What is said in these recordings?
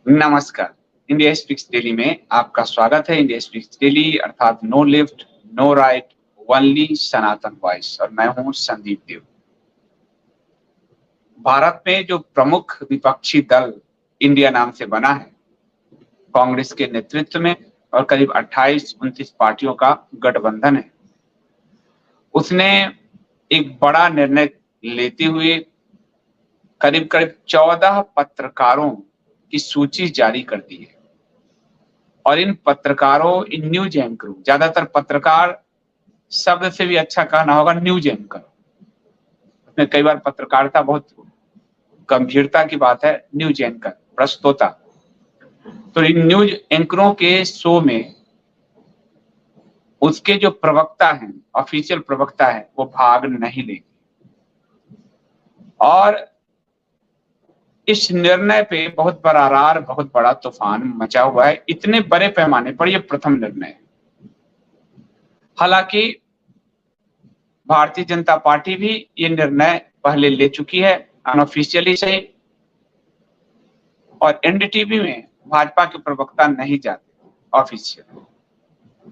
नमस्कार। India speaks daily में आपका स्वागत है। इंडिया स्पीक्स डेली अर्थात no left no right only Sanatan voice और मैं हूं संदीप देव। भारत में जो प्रमुख विपक्षी दल इंडिया नाम से बना है, कांग्रेस के नेतृत्व में और करीब 28-29 पार्टियों का गठबंधन है, उसने एक बड़ा निर्णय लेते हुए करीब 14 पत्रकारों की सूची जारी कर दी है। और इन पत्रकारों, इन न्यूज एंकरों, ज्यादातर पत्रकार शब्द से भी अच्छा कहना होगा न्यूज एंकर। उसमें कई बार पत्रकारिता बहुत गंभीरता की बात है। न्यूज एंकर, प्रस्तोता। तो इन न्यूज एंकरों के शो में उसके जो प्रवक्ता हैं, ऑफिशियल प्रवक्ता है, वो भाग नहीं लेंगे। और इस निर्णय पे बहुत बरारार, बहुत बड़ा तूफान मचा हुआ है। इतने बड़े पैमाने पर यह प्रथम निर्णय है। हालांकि भारतीय जनता पार्टी भी ये निर्णय पहले ले चुकी है, अनऑफिशियली से, और एनडीटीवी में भाजपा के प्रवक्ता नहीं जाते ऑफिशियल,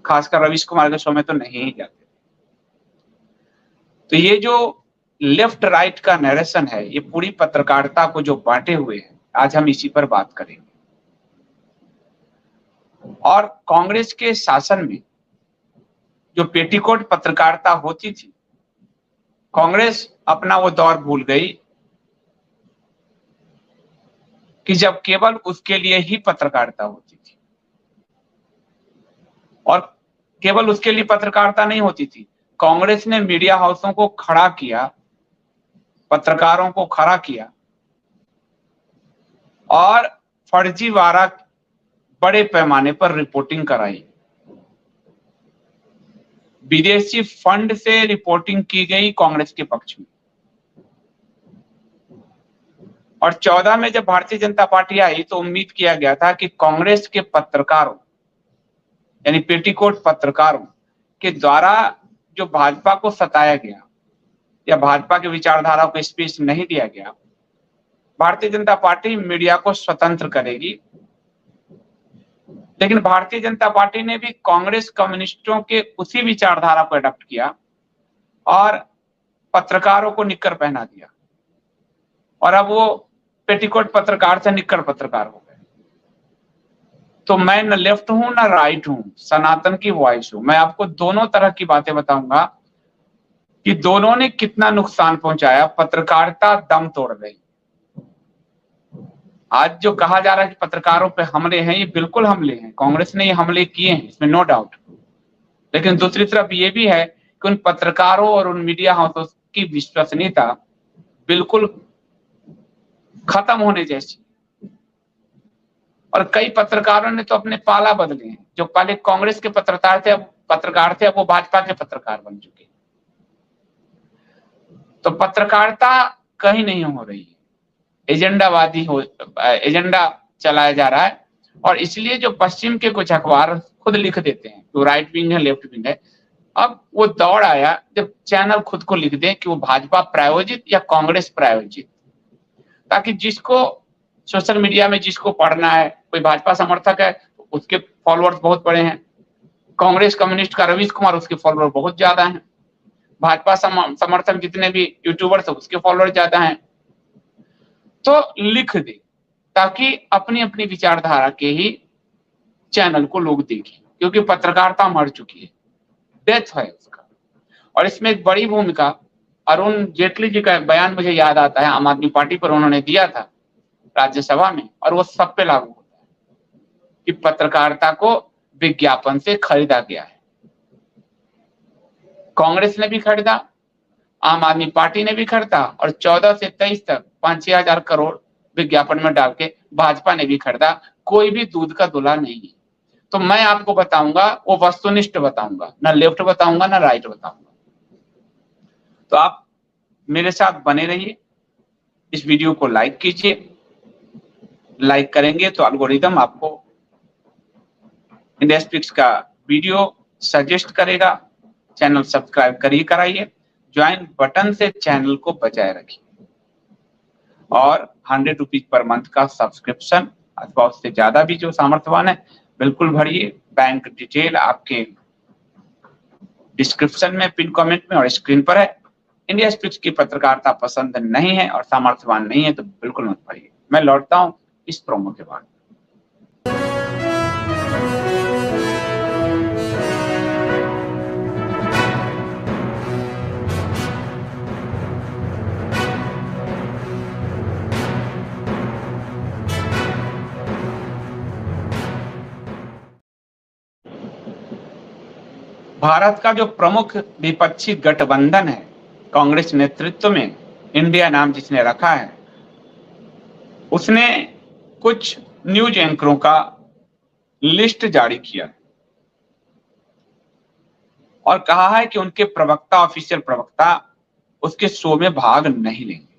खासकर रवीश कुमार के शो में तो नहीं ही जाते। तो ये जो लेफ्ट राइट का नरेशन है, ये पूरी पत्रकारिता को जो बांटे हुए है, आज हम इसी पर बात करेंगे। और कांग्रेस के शासन में जो पेटीकोट पत्रकारिता होती थी, कांग्रेस अपना वो दौर भूल गई कि जब केवल उसके लिए ही पत्रकारिता होती थी। और केवल उसके लिए पत्रकारिता नहीं होती थी, कांग्रेस ने मीडिया हाउसों को खड़ा किया, पत्रकारों को खड़ा किया और फर्जीवाड़ा बड़े पैमाने पर रिपोर्टिंग कराई। विदेशी फंड से रिपोर्टिंग की गई कांग्रेस के पक्ष में। और 14 में जब भारतीय जनता पार्टी आई तो उम्मीद किया गया था कि कांग्रेस के पत्रकारों, यानी पेटीकोट पत्रकारों के द्वारा जो भाजपा को सताया गया या भाजपा के विचारधारा को स्पेस नहीं दिया गया, भारतीय जनता पार्टी मीडिया को स्वतंत्र करेगी। लेकिन भारतीय जनता पार्टी ने भी कांग्रेस कम्युनिस्टों के उसी विचारधारा को अडॉप्ट किया और पत्रकारों को निक्कर पहना दिया। और अब वो पेटीकोट पत्रकार से निक्कर पत्रकार हो गए। तो मैं न लेफ्ट हूं न राइट हूं, सनातन की वॉइस हूं। मैं आपको दोनों तरह की बातें बताऊंगा कि दोनों ने कितना नुकसान पहुंचाया। पत्रकारिता दम तोड़ रही। आज जो कहा जा रहा है कि पत्रकारों पे हमले हैं, ये बिल्कुल हमले हैं। कांग्रेस ने ये हमले किए हैं, इसमें नो डाउट। लेकिन दूसरी तरफ ये भी है कि उन पत्रकारों और उन मीडिया हाउसों की विश्वसनीयता बिल्कुल खत्म होने जैसी। और कई पत्रकारों ने तो अपने पाला बदले हैं। जो पहले कांग्रेस के पत्रकार थे, अब वो भाजपा के पत्रकार बन चुके। तो पत्रकारिता कहीं नहीं हो रही है, एजेंडा चलाया जा रहा है। और इसलिए जो पश्चिम के कुछ अखबार खुद लिख देते हैं तो राइट विंग है, लेफ्ट विंग है, अब वो दौड़ आया जब चैनल खुद को लिख दे कि वो भाजपा प्रायोजित या कांग्रेस प्रायोजित, ताकि जिसको सोशल मीडिया में जिसको पढ़ना है, कोई भाजपा समर्थक है उसके फॉलोअर्स बहुत बड़े हैं, कांग्रेस कम्युनिस्ट का रवीश कुमार, उसके फॉलोअर बहुत ज्यादा हैं, भाजपा समर्थक जितने भी यूट्यूबर्स है उसके फॉलोअर ज्यादा हैं। तो लिख दे ताकि अपनी अपनी विचारधारा के ही चैनल को लोग देखें, क्योंकि पत्रकारिता मर चुकी है, डेथ है उसका। और इसमें एक बड़ी भूमिका अरुण जेटली जी का बयान मुझे याद आता है, आम आदमी पार्टी पर उन्होंने दिया था राज्यसभा में, और वो सब पे लागू होता है कि पत्रकारिता को विज्ञापन से खरीदा गया है। कांग्रेस ने भी खरीदा, आम आदमी पार्टी ने भी खरीदा, और 14 से 23 तक 5-6 हजार करोड़ विज्ञापन में डाल के भाजपा ने भी खरीदा। कोई भी दूध का दूल्हा नहीं है। तो मैं आपको बताऊंगा, वो वस्तुनिष्ठ बताऊंगा, ना लेफ्ट बताऊंगा ना राइट बताऊंगा। तो आप मेरे साथ बने रहिए। इस वीडियो को लाइक कीजिए। लाइक करेंगे तो एल्गोरिदम आपको इंडिया स्पीक्स का वीडियो सजेस्ट करेगा। चैनल सब्सक्राइब कराइए। ज्वाइन बटन से चैनल को बचाए रखिए। और 100 रुपीज पर मंथ का सब्सक्रिप्शन अथवा उससे ज्यादा भी जो सामर्थ्यवान है बिल्कुल भरिए। बैंक डिटेल आपके डिस्क्रिप्शन में, पिन कमेंट में और स्क्रीन पर है। इंडिया स्पीच की पत्रकारिता पसंद नहीं है और सामर्थ्यवान नहीं है तो बिल्कुल मत पढ़िए। मैं लौटता हूं इस प्रोमो के बाद। भारत का जो प्रमुख विपक्षी गठबंधन है कांग्रेस नेतृत्व में, इंडिया नाम जिसने रखा है, उसने कुछ न्यूज एंकरों का लिस्ट जारी किया और कहा है कि उनके प्रवक्ता, ऑफिशियल प्रवक्ता उसके शो में भाग नहीं लेंगे।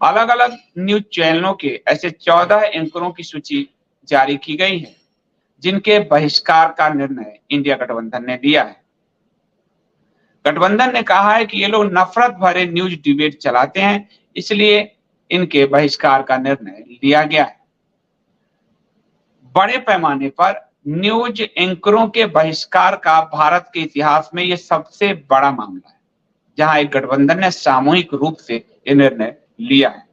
अलग अलग न्यूज चैनलों के ऐसे 14 एंकरों की सूची जारी की गई है जिनके बहिष्कार का निर्णय इंडिया गठबंधन ने लिया है। गठबंधन ने कहा है कि ये लोग नफरत भरे न्यूज डिबेट चलाते हैं, इसलिए इनके बहिष्कार का निर्णय लिया गया है। बड़े पैमाने पर न्यूज एंकरों के बहिष्कार का भारत के इतिहास में यह सबसे बड़ा मामला है, जहां एक गठबंधन ने सामूहिक रूप से यह निर्णय लिया है।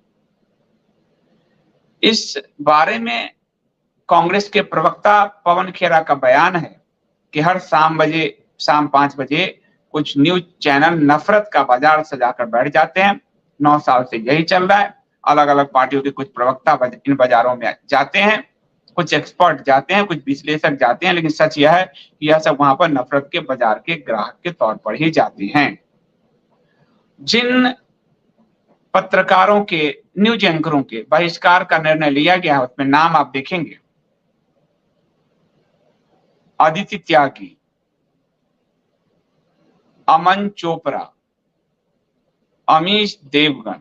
इस बारे में कांग्रेस के प्रवक्ता पवन खेरा का बयान है कि हर शाम 5 बजे कुछ न्यूज चैनल नफरत का बाजार सजाकर बैठ जाते हैं। 9 साल से यही चल रहा है। अलग अलग पार्टियों के कुछ प्रवक्ता इन बाजारों में जाते हैं, कुछ एक्सपर्ट जाते हैं, कुछ विश्लेषक जाते हैं, लेकिन सच यह है कि यह सब वहां पर नफरत के बाजार के ग्राहक के तौर पर ही जाते हैं। जिन पत्रकारों के, न्यूज एंकरों के बहिष्कार का निर्णय लिया गया है उसमें नाम आप देखेंगे: अदिति त्यागी, अमन चोपड़ा, अमीश देवगन,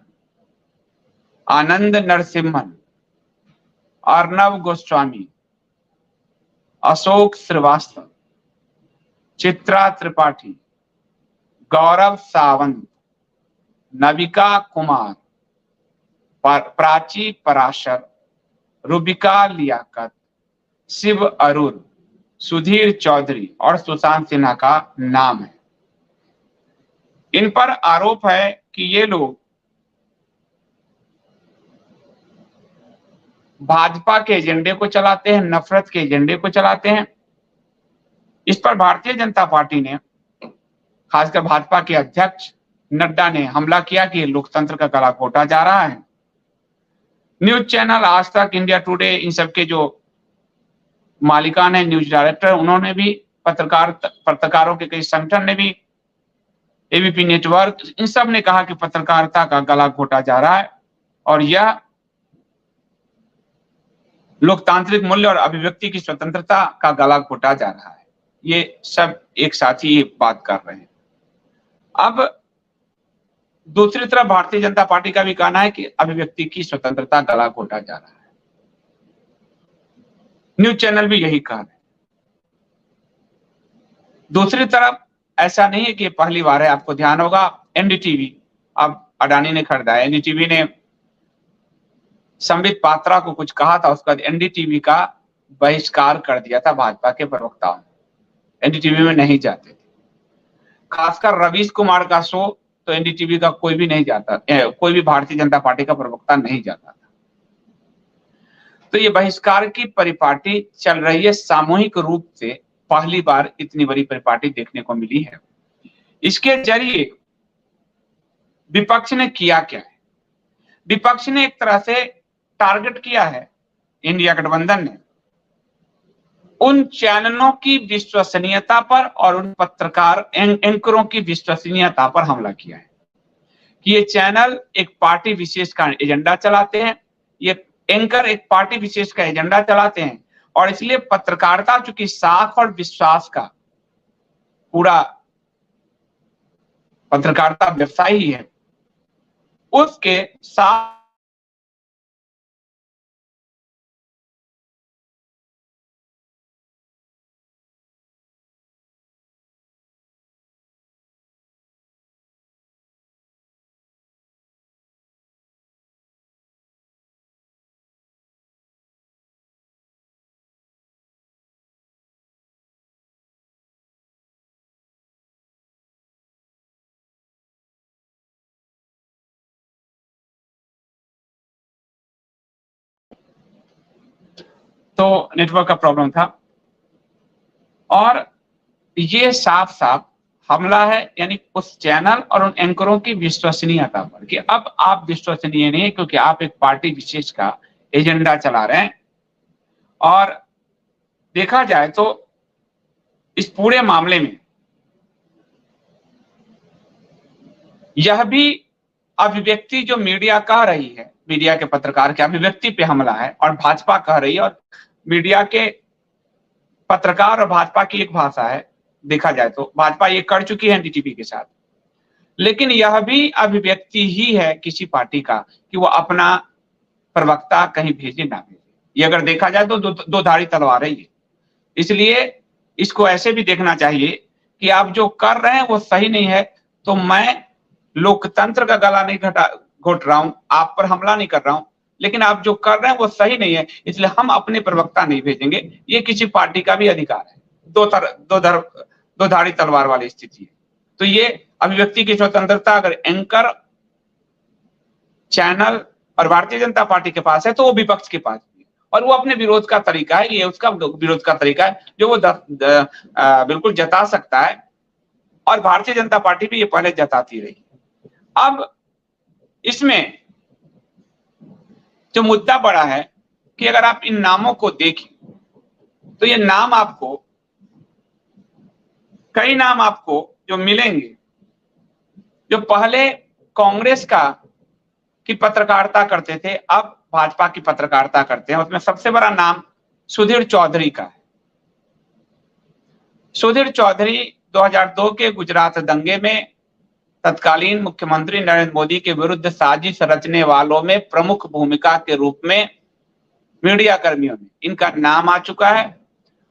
आनंद नरसिम्हन, अर्नब गोस्वामी, अशोक श्रीवास्तव, चित्रा त्रिपाठी, गौरव सावंत, नविका कुमार, प्राची पराशर, रूबिका लियाकत, शिव अरुण, सुधीर चौधरी और सुशांत सिन्हा का नाम है। इन पर आरोप है कि ये लोग भाजपा के एजेंडे को चलाते हैं, नफरत के एजेंडे को चलाते हैं। इस पर भारतीय जनता पार्टी ने, खासकर भाजपा के अध्यक्ष नड्डा ने हमला किया कि लोकतंत्र का गला घोटा जा रहा है। न्यूज चैनल आज तक, इंडिया टुडे, इन सबके जो मालिकान है, न्यूज डायरेक्टर, उन्होंने भी, पत्रकारों के कई संगठन ने भी, एबीपी नेटवर्क, इन सब ने कहा कि पत्रकारिता का गला घोटा जा रहा है और यह लोकतांत्रिक मूल्य और अभिव्यक्ति की स्वतंत्रता का गला घोटा जा रहा है। ये सब एक साथ ही बात कर रहे हैं। अब दूसरी तरफ भारतीय जनता पार्टी का भी कहना है कि अभिव्यक्ति की स्वतंत्रता गला घोटा जा रहा है। न्यूज चैनल भी यही कह रहे हैं। दूसरी तरफ ऐसा नहीं है कि पहली बार है, आपको ध्यान होगा एनडीटीवी, अब अडानी ने खरीदा है, एनडीटीवी ने संबित पात्रा को कुछ कहा था, उसके बाद एनडीटीवी का बहिष्कार कर दिया था भाजपा के प्रवक्ताओं ने। एनडीटीवी में नहीं जाते थे। खासकर रवीश कुमार का शो तो एनडीटीवी का कोई भी नहीं जाता, कोई भी भारतीय जनता पार्टी का प्रवक्ता नहीं जाता था। तो ये बहिष्कार की परिपाटी चल रही है सामूहिक रूप से, पहली बार इतनी बड़ी परिपाटी देखने को मिली है। इसके जरिए विपक्ष ने किया क्या है? विपक्ष ने एक तरह से टारगेट किया है, इंडिया गठबंधन ने, उन चैनलों की विश्वसनीयता पर और उन पत्रकार एंकरों की विश्वसनीयता पर हमला किया है कि ये चैनल एक पार्टी विशेष का एजेंडा चलाते हैं, ये एंकर एक पार्टी विशेष का एजेंडा चलाते हैं और इसलिए पत्रकारिता चूंकि साख और विश्वास का पूरा पत्रकारिता व्यवसाय ही है, उसके साथ तो नेटवर्क का प्रॉब्लम था। और ये साफ साफ हमला है, यानी उस चैनल और उन एंकरों की विश्वसनीयता पर, कि अब आप विश्वसनीय नहीं है क्योंकि आप एक पार्टी विशेष का एजेंडा चला रहे हैं। और देखा जाए तो इस पूरे मामले में यह भी अभिव्यक्ति जो मीडिया कह रही है, मीडिया के पत्रकार के अभिव्यक्ति पे हमला है, और भाजपा कह रही है, और मीडिया के पत्रकार और भाजपा की एक भाषा है। देखा जाए तो भाजपा ये कर चुकी है एनडीटीवी के साथ, लेकिन यह भी अभिव्यक्ति ही है किसी पार्टी का कि वो अपना प्रवक्ता कहीं भेजे ना भेजे। ये अगर देखा जाए तो दो धारी तलवार है ये। इसलिए इसको ऐसे भी देखना चाहिए कि आप जो कर रहे हैं वो सही नहीं है, तो मैं लोकतंत्र का गला नहीं घोट रहा हूं, आप पर हमला नहीं कर रहा हूं, लेकिन आप जो कर रहे हैं वो सही नहीं है, इसलिए हम अपने प्रवक्ता नहीं भेजेंगे। ये किसी पार्टी का भी अधिकार है। दो धारी तलवार वाली स्थिति है। तो ये अभिव्यक्ति की स्वतंत्रता अगर एंकर, चैनल और भारतीय जनता पार्टी के पास है तो वो विपक्ष के पास भी है, और वो अपने विरोध का तरीका है, ये उसका विरोध का तरीका है जो वो बिल्कुल जता सकता है, और भारतीय जनता पार्टी भी ये पहले जताती रही। अब इसमें जो मुद्दा बड़ा है कि अगर आप इन नामों को देखें तो ये नाम आपको, कई नाम आपको जो मिलेंगे जो पहले कांग्रेस की पत्रकारिता करते थे, अब भाजपा की पत्रकारिता करते हैं। उसमें सबसे बड़ा नाम सुधीर चौधरी का है। सुधीर चौधरी 2002 के गुजरात दंगे में तत्कालीन मुख्यमंत्री नरेंद्र मोदी के विरुद्ध साजिश रचने वालों में प्रमुख भूमिका के रूप में मीडिया कर्मियों में इनका नाम आ चुका है,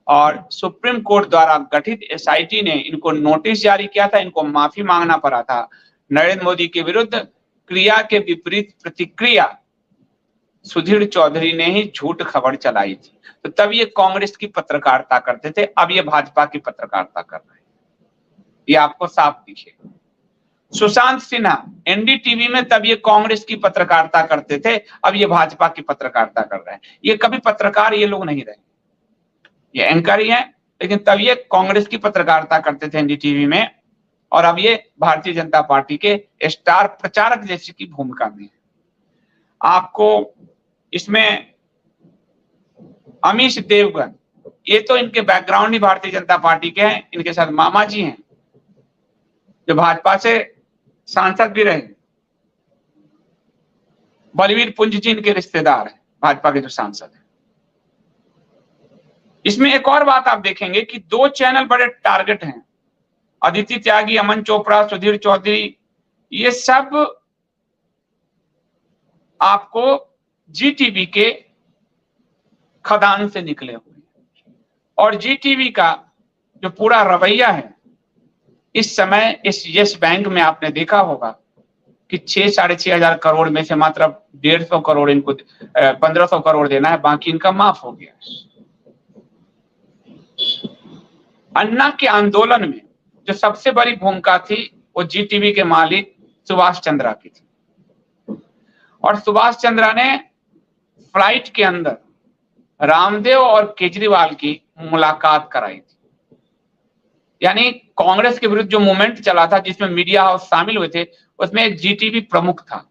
और सुप्रीम कोर्ट द्वारा गठित एसआईटी ने इनको नोटिस जारी किया था, इनको माफी मांगना पड़ा था। नरेंद्र मोदी के विरुद्ध क्रिया के विपरीत प्रतिक्रिया सुधीर चौधरी ने ही झूठ खबर चलाई थी। तो तब ये कांग्रेस की पत्रकारिता करते थे, अब ये भाजपा की पत्रकारिता कर रहे हैं, ये आपको साफ दिखे। सुशांत सिन्हा एनडीटीवी में तब ये कांग्रेस की पत्रकारिता करते थे, अब ये भाजपा की पत्रकारिता कर रहे हैं। ये कभी पत्रकार ये लोग नहीं रहे, ये एंकर ही हैं, लेकिन तब ये कांग्रेस की पत्रकारिता करते थे एनडीटीवी में, और अब ये भारतीय जनता पार्टी के स्टार प्रचारक जैसी की भूमिका में है। आपको इसमें अमीश देवगन, ये तो इनके बैकग्राउंड ही भारतीय जनता पार्टी के हैं, इनके साथ मामा जी हैं जो भाजपा से सांसद भी रहे। बलवीर पुंज जी इनके रिश्तेदार हैं, भाजपा के जो सांसद हैं। इसमें एक और बात आप देखेंगे कि दो चैनल बड़े टारगेट हैं, अदिति त्यागी, अमन चोपड़ा, सुधीर चौधरी, ये सब आपको जीटीवी के खदान से निकले हुए हैं। और जीटीवी का जो पूरा रवैया है इस समय, इस यस बैंक में आपने देखा होगा कि 6-6.5 करोड़ में से मात्र 150 करोड़ इनको 1500 करोड़ देना है, बाकी इनका माफ हो गया। अन्ना के आंदोलन में जो सबसे बड़ी भूमिका थी वो जीटीवी के मालिक सुभाष चंद्रा की थी, और सुभाष चंद्रा ने फ्लाइट के अंदर रामदेव और केजरीवाल की मुलाकात कराई थी। यानी कांग्रेस के विरुद्ध जो मूवमेंट चला था जिसमें मीडिया हाउस शामिल हुए थे, उसमें एक जीटीवी प्रमुख था,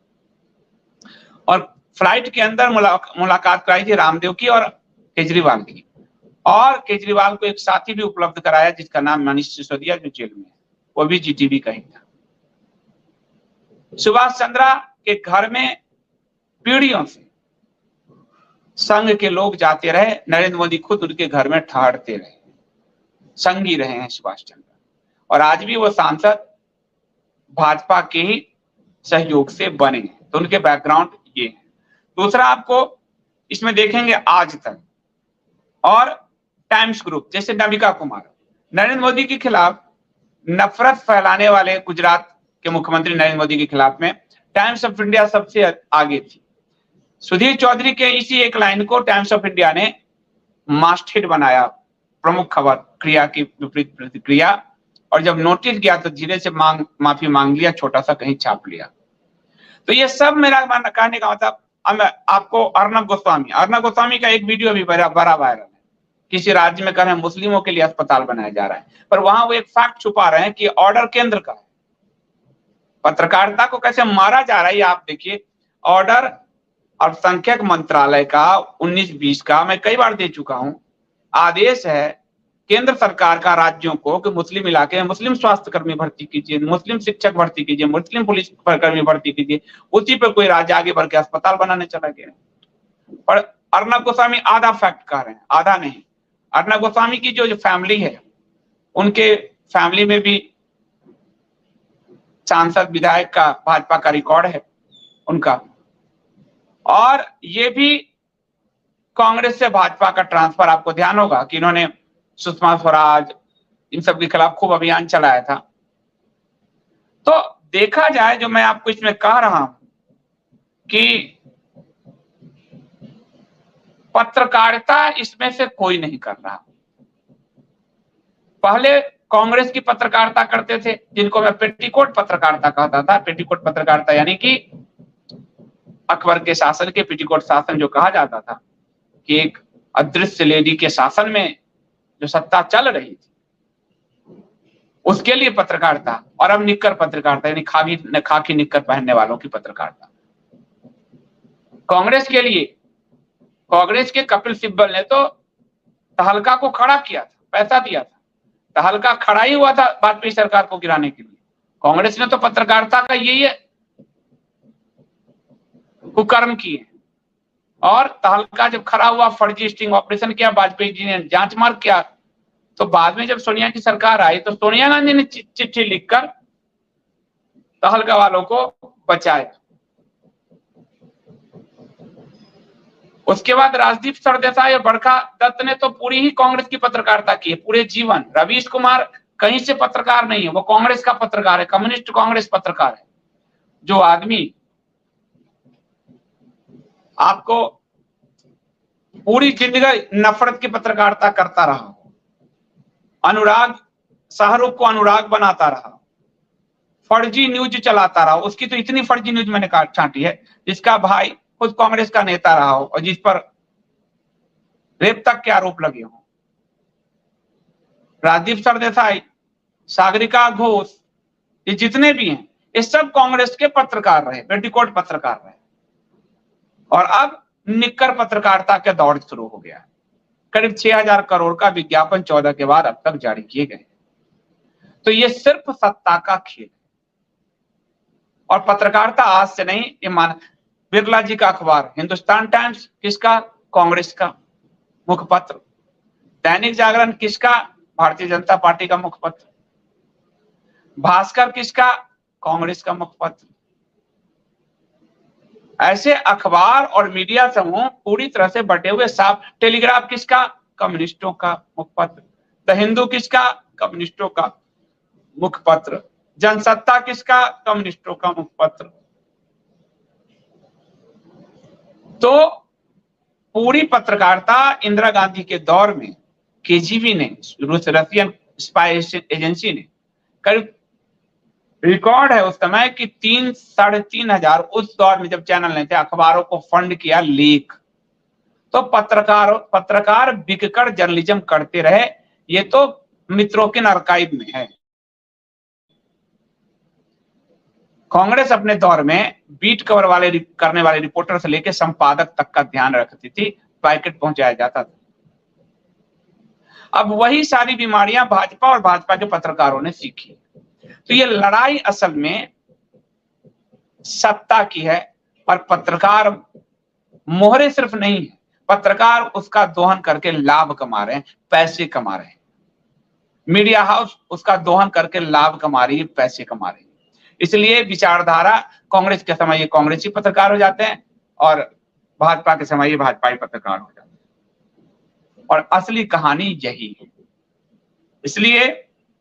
और फ्लाइट के अंदर मुलाकात कराई थी रामदेव की और केजरीवाल की, और केजरीवाल को एक साथी भी उपलब्ध कराया जिसका नाम मनीष सिसोदिया, जो जेल में है, वो भी जीटीवी का ही था। सुभाष चंद्रा के घर में पीढ़ियों से संघ के लोग जाते रहे, नरेंद्र मोदी खुद उनके घर में ठहरते रहे, संगी रहे हैं सुभाष चंद्रा, और आज भी वो सांसद भाजपा के ही सहयोग से बने हैं। तो उनके बैकग्राउंड ये है। दूसरा आपको इसमें देखेंगे आज तक और टाइम्स ग्रुप, जैसे नविका कुमार, नरेंद्र मोदी के खिलाफ नफरत फैलाने वाले गुजरात के मुख्यमंत्री नरेंद्र मोदी के खिलाफ में टाइम्स ऑफ इंडिया सबसे आगे थी। सुधीर चौधरी के इसी एक लाइन को टाइम्स ऑफ इंडिया ने मास्टहिट बनाया, प्रमुख खबर क्रिया की विपरीत प्रतिक्रिया, और जब नोटिस गया तो धीरे से माफी मांग लिया, छोटा सा कहीं छाप लिया। तो ये सब मेरा कहने का मतलब, अब मैं आपको अर्नब गोस्वामी का एक वीडियो भी बड़ा वायरल है। किसी राज्य में कर रहे हैं मुस्लिमों के लिए अस्पताल बनाया जा रहा है, पर वहां वो एक फैक्ट छुपा रहे हैं कि ऑर्डर केंद्र का है। पत्रकारिता को कैसे मारा जा रहा है ये आप देखिए। ऑर्डर अल्पसंख्यक मंत्रालय का 19-20 का मैं कई बार दे चुका हूं। आदेश है केंद्र सरकार का राज्यों को कि मुस्लिम इलाके में मुस्लिम स्वास्थ्य कर्मी भर्ती कीजिए, मुस्लिम शिक्षक भर्ती कीजिए, मुस्लिम पुलिस कर्मी भर्ती कीजिए। उसी पर कोई राज्य आगे बढ़ के अस्पताल बनाने चला गया। और अर्नब गोस्वामी आधा फैक्ट कह रहे हैं, आधा नहीं। अर्नब गोस्वामी की जो फैमिली है, उनके फैमिली में भी सांसद विधायक का भाजपा का रिकॉर्ड है उनका, और ये भी कांग्रेस से भाजपा का ट्रांसफर। आपको ध्यान होगा कि इन्होंने सुषमा स्वराज इन सब के खिलाफ खूब अभियान चलाया था। तो देखा जाए, जो मैं आपको इसमें कह रहा हूं कि पत्रकारिता इसमें से कोई नहीं कर रहा। पहले कांग्रेस की पत्रकारिता करते थे, जिनको मैं पेटीकोट पत्रकारिता कहता था। पेटीकोट पत्रकारिता यानी कि अकबर के शासन के पेटीकोट शासन जो कहा जाता था कि एक अदृश्य लेडी के शासन में जो सत्ता चल रही थी, उसके लिए पत्रकारिता। और अब निक्कर पत्रकारिता यानी खाकी निक्कर पहनने वालों की पत्रकारिता। कांग्रेस के लिए, कांग्रेस के कपिल सिब्बल ने तो तहलका को खड़ा किया था, पैसा दिया था। तहलका खड़ा ही हुआ था वाजपेयी सरकार को गिराने के लिए। कांग्रेस ने तो पत्रकारिता का यही कुकर्म किए। और तहलका जब खड़ा हुआ, फर्जी स्टिंग ऑपरेशन किया, वाजपेयी जी ने जांच मार किया। तो बाद में जब सोनिया की सरकार आई तो सोनिया गांधी ने चिट्ठी लिखकर तहलका वालों को बचाया। उसके बाद राजदीप सरदेसाई और बरखा दत्त ने तो पूरी ही कांग्रेस की पत्रकारिता की है, पूरे जीवन। रवीश कुमार कहीं से पत्रकार नहीं है, वो कांग्रेस का पत्रकार है, कम्युनिस्ट कांग्रेस पत्रकार है। जो आदमी आपको पूरी जिंदगी नफरत की पत्रकारिता करता रहा, अनुराग, शाहरुख को अनुराग बनाता रहा, फर्जी न्यूज चलाता रहा। उसकी तो इतनी फर्जी न्यूज मैंने छांटी है, जिसका भाई खुद कांग्रेस का नेता रहा हो और जिस पर रेप तक के आरोप लगे हों। राजदीप सरदेसाई, सागरिका घोष, ये जितने भी हैं, ये सब कांग्रेस के पत्रकार रहे, पेटीकोट पत्रकार रहे। और अब निक्कर पत्रकारिता का दौर शुरू हो गया। करीब 6000 करोड़ का विज्ञापन 14 के बाद अब तक जारी किए गए। तो ये सिर्फ सत्ता का खेल है। और पत्रकारिता आज से नहीं, ये बिरला जी का अखबार हिंदुस्तान टाइम्स किसका? कांग्रेस का मुखपत्र। दैनिक जागरण किसका? भारतीय जनता पार्टी का मुखपत्र। भास्कर किसका? कांग्रेस का मुखपत्र। ऐसे अखबार और मीडिया समूह पूरी तरह से बटे हुए साफ। टेलीग्राफ किसका? कम्युनिस्टों का मुखपत्र। द हिंदू किसका? कम्युनिस्टों का मुखपत्र। जनसत्ता किसका? कम्युनिस्टों का मुखपत्र। तो पूरी पत्रकारिता इंदिरा गांधी के दौर में केजीबी ने, रशियन स्पाई एजेंसी ने, करीब रिकॉर्ड है उस समय कि 3-3.5 हजार, उस दौर में जब चैनल नहीं थे, अखबारों को फंड किया लीक। तो पत्रकार बिककर जर्नलिज्म करते रहे। ये तो मित्रों के आर्काइव में है। कांग्रेस अपने दौर में बीट कवर करने वाले रिपोर्टर से लेकर संपादक तक का ध्यान रखती थी, पैकेट पहुंचाया जाता था। अब वही सारी बीमारियां भाजपा और भाजपा के पत्रकारों ने सीखी। तो ये लड़ाई असल में सत्ता की है। और पत्रकार मोहरे सिर्फ नहीं है, पत्रकार उसका दोहन करके लाभ कमा रहे हैं, पैसे कमा रहे हैं। मीडिया हाउस उसका दोहन करके लाभ कमा रही है, पैसे कमा रही है। इसलिए विचारधारा कांग्रेस के समय ये कांग्रेसी पत्रकार हो जाते हैं और भाजपा के समय ये भाजपाई पत्रकार हो जाते हैं। और असली कहानी यही है। इसलिए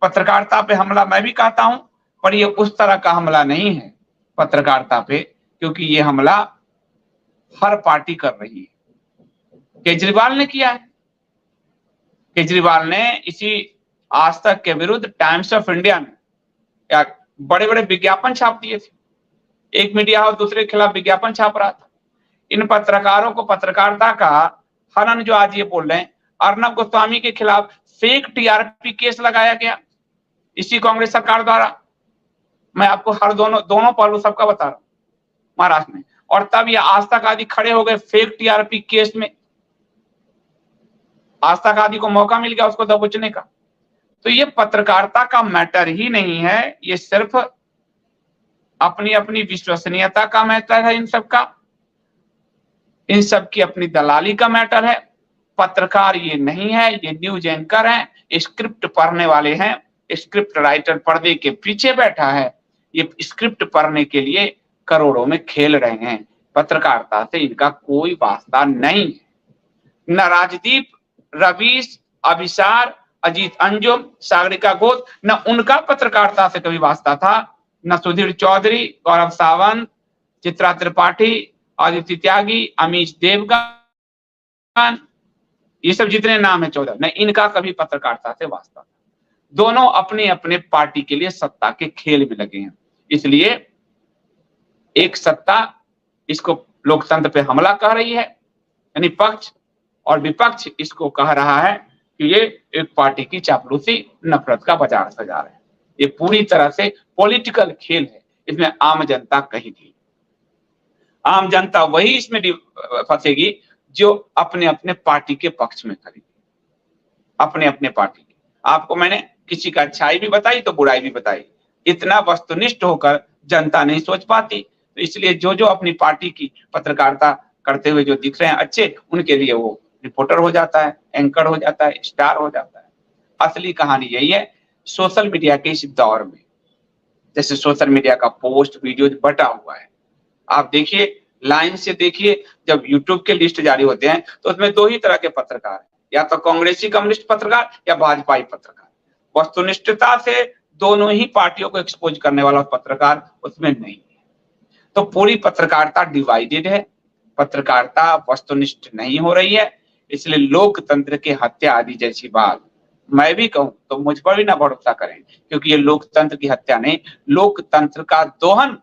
पत्रकारिता पे हमला मैं भी कहता हूं, पर ये उस तरह का हमला नहीं है पत्रकारिता पे, क्योंकि ये हमला हर पार्टी कर रही है। केजरीवाल ने किया है। केजरीवाल ने इसी आज तक के विरुद्ध टाइम्स ऑफ इंडिया में या बड़े बड़े विज्ञापन छाप दिए थे। एक मीडिया हाउस दूसरे के खिलाफ विज्ञापन छाप रहा था। इन पत्रकारों को पत्रकारिता का हनन जो आज ये बोल रहे हैं, अर्नब गोस्वामी के खिलाफ फेक टीआरपी केस लगाया गया इसी कांग्रेस सरकार द्वारा। मैं आपको हर दोनों पहलू सबका बता रहा हूं महाराष्ट्र में। और तब ये आज तक आदि खड़े हो गए फेक टीआरपी केस में, आज तक आदि को मौका मिल गया उसको दबोचने का। तो ये पत्रकारिता का मैटर ही नहीं है, ये सिर्फ अपनी अपनी विश्वसनीयता का मैटर है। इन सब की अपनी दलाली का मैटर है। पत्रकार ये नहीं है, ये न्यूज एंकर हैं, स्क्रिप्ट पढ़ने वाले हैं, स्क्रिप्ट राइटर पर्दे के पीछे बैठा है, ये स्क्रिप्ट पढ़ने के लिए करोड़ों में खेल रहे हैं। पत्रकारिता से इनका कोई वास्ता नहीं है। न राजदीप, रवीश, अभिसार, अजीत अंजुम, सागरिका घोष, न उनका पत्रकारिता से कभी वास्ता था, न सुधीर चौधरी, गौरव सावंत, चित्रा त्रिपाठी, आदित्य त्यागी, अमीश देवगन, ये सब जितने नाम है 14, न इनका कभी पत्रकारिता से वास्ता था। दोनों अपने अपने पार्टी के लिए सत्ता के खेल में लगे हैं। इसलिए एक सत्ता इसको लोकतंत्र पे हमला कह रही है, यानी पक्ष, और विपक्ष इसको कह रहा है कि ये एक पार्टी की चापलूसी, नफरत का बाजार सजा रहे हैं। ये पूरी तरह से पॉलिटिकल खेल है, इसमें आम जनता कहीं नहीं। आम जनता वही इसमें फंसेगी जो अपने अपने पार्टी के पक्ष में खड़ी, अपने अपने पार्टी के। आपको मैंने किसी का अच्छाई भी बताई तो बुराई भी बताई, इतना वस्तुनिष्ठ होकर जनता नहीं सोच पाती। तो इसलिए जो जो अपनी पार्टी की पत्रकारिता करते हुए जो दिख रहे हैं अच्छे, उनके लिए वो रिपोर्टर हो जाता है, एंकर हो जाता है, स्टार हो जाता है। असली कहानी यही है। सोशल मीडिया के इस दौर में जैसे सोशल मीडिया का पोस्ट वीडियो बटा हुआ है, आप देखिए, लाइन से देखिए, जब यूट्यूब के लिस्ट जारी होते हैं तो उसमें दो ही तरह के पत्रकार हैं, या तो कांग्रेसी कम्युनिस्ट पत्रकार या भाजपाई पत्रकार। वस्तुनिष्ठता से दोनों ही पार्टियों को एक्सपोज करने वाला पत्रकार उसमें नहीं है। तो पूरी पत्रकारिता डिवाइडेड है, पत्रकारिता वस्तुनिष्ठ नहीं हो रही है। इसलिए लोकतंत्र के हत्या आदि जैसी बात मैं भी कहूं तो मुझ पर भी ना भरोसा करें, क्योंकि ये लोकतंत्र की हत्या नहीं, लोकतंत्र का दोहन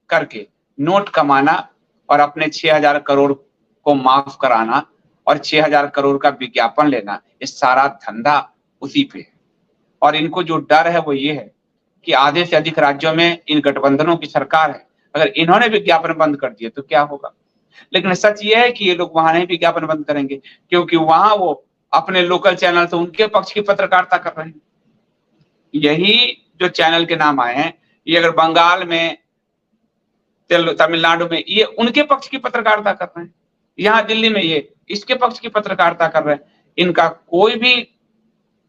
करके नोट कमाना और अपने 6000 करोड़ को माफ कराना और 6000 करोड़ का विज्ञापन लेना, ये सारा धंधा उसी पे है। और इनको जो डर है वो ये है कि आधे से अधिक राज्यों में इन गठबंधनों की सरकार है, अगर इन्होंने विज्ञापन बंद कर दिए तो क्या होगा। लेकिन सच ये है कि ये लोग वहां नहीं विज्ञापन बंद करेंगे, क्योंकि वहां वो अपने लोकल चैनल से उनके पक्ष की पत्रकारिता कर रहे हैं। यही जो चैनल के नाम आए हैं, ये अगर बंगाल में, तमिलनाडु में, ये उनके पक्ष की पत्रकारिता कर रहे हैं। यहाँ दिल्ली में ये इसके पक्ष की पत्रकारिता कर रहे हैं। इनका कोई भी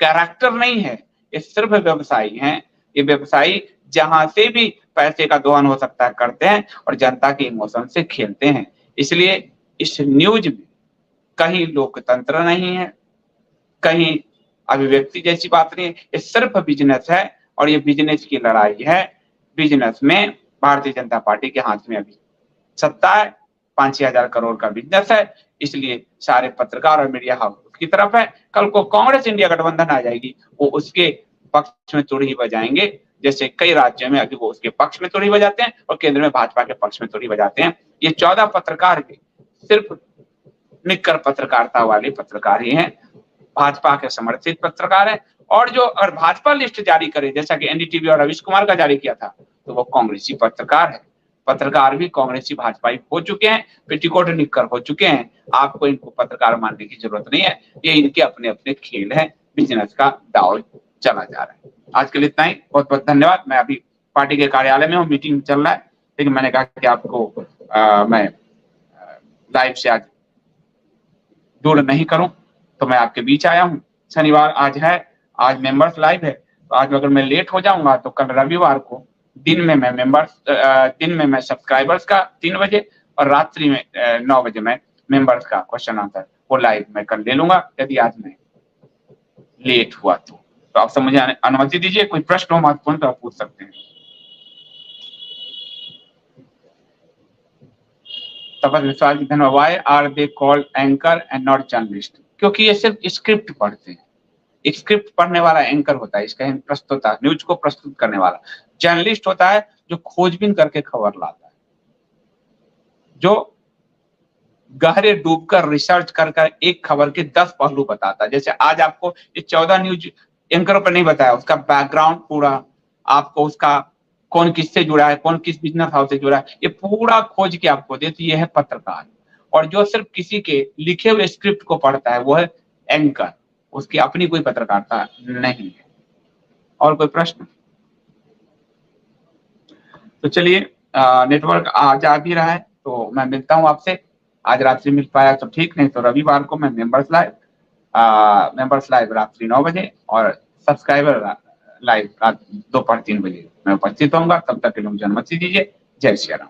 कैरेक्टर नहीं है, ये सिर्फ व्यवसायी हैं। ये व्यवसायी जहां से भी पैसे का दोहन हो सकता है करते हैं और जनता के इमोशन से खेलते हैं। इसलिए इस न्यूज में कहीं लोकतंत्र नहीं है, कहीं अभिव्यक्ति जैसी बात नहीं है, ये सिर्फ बिजनेस है। और ये बिजनेस की लड़ाई है। बिजनेस में भारतीय जनता पार्टी के हाथ में अभी सत्ता है, 5-6 हजार करोड़ का बिजनेस है। इसलिए सारे पत्रकार और मीडिया हाउस उसकी तरफ है। कल को कांग्रेस इंडिया गठबंधन आ जाएगी, वो उसके पक्ष में तुड़ी बजाएंगे, जैसे कई राज्यों में अभी वो उसके पक्ष में तुड़ी बजाते हैं और केंद्र में भाजपा के पक्ष में तुड़ी बजाते हैं। ये 14 पत्रकार के सिर्फ निक्कर पत्रकारिता वाले पत्रकार ही हैं, भाजपा के समर्थित पत्रकार हैं। और जो अगर भाजपा लिस्ट जारी करे, जैसा कि एनडीटीवी और रवीश कुमार का जारी किया था, तो वो कांग्रेसी पत्रकार है। पत्रकार भी कांग्रेसी भाजपाई हो चुके हैं, पेटीकोट निक्कर हो चुके हैं। आपको इनको पत्रकार मानने की जरूरत नहीं है, ये इनके अपने अपने खेल है, बिजनेस का दाव चला जा रहा है। आज के लिए इतना ही, बहुत बहुत धन्यवाद। मैं अभी पार्टी के कार्यालय में हूँ, मीटिंग चल रहा है, लेकिन मैंने कहा कि आपको मैं लाइव से आज दूर नहीं करूं, तो मैं आपके बीच आया हूं। शनिवार आज है, आज मेंबर्स लाइव है, तो आज अगर मैं लेट हो जाऊंगा तो कल रविवार को दिन में मैं सब्सक्राइबर्स का 3 बजे और रात्रि में 9 बजे मैं मेंबर्स का क्वेश्चन आंसर वो लाइव मैं कल ले लूंगा, यदि आज मैं लेट हुआ तो आप सब मुझे अनुमति दीजिए। कोई प्रश्न हो महत्वपूर्ण तो आप पूछ सकते हैं। तपस विश्वास की धन्यवाद। Why are they called anchor and not journalist? क्योंकि ये सिर्फ स्क्रिप्ट पढ़ते हैं। स्क्रिप्ट पढ़ने वाला एंकर होता है, इसका प्रस्तुता, न्यूज को प्रस्तुत करने वाला। जर्नलिस्ट होता है जो खोजबीन करके खबर लाता है, जो गहरे डूबकर रिसर्च कर एक खबर के 10 पहलू बताता है। जैसे आज आपको ये 14 न्यूज एंकरों पर नहीं बताया, उसका बैकग्राउंड पूरा आपको, उसका कौन किससे जुड़ा है, कौन किस बिजनेस हाउस से जुड़ा है, ये पूरा खोज के आपको देती है पत्रकार। और जो सिर्फ किसी के लिखे हुए स्क्रिप्ट को पढ़ता है वो है एंकर, उसकी अपनी कोई पत्रकारिता नहीं है। और कोई प्रश्न? तो चलिए, नेटवर्क आज आ भी रहा है तो मैं मिलता हूं आपसे। आज रात्रि मिल पाया तो ठीक, नहीं तो रविवार को मैं मेंबर्स लाइव रात्रि 9 बजे और सब्सक्राइबर लाइव रात दोपहर 3 बजे मैं उपस्थित होऊंगा। तब तक के लोग जन्मत दीजिए। जय श्री राम।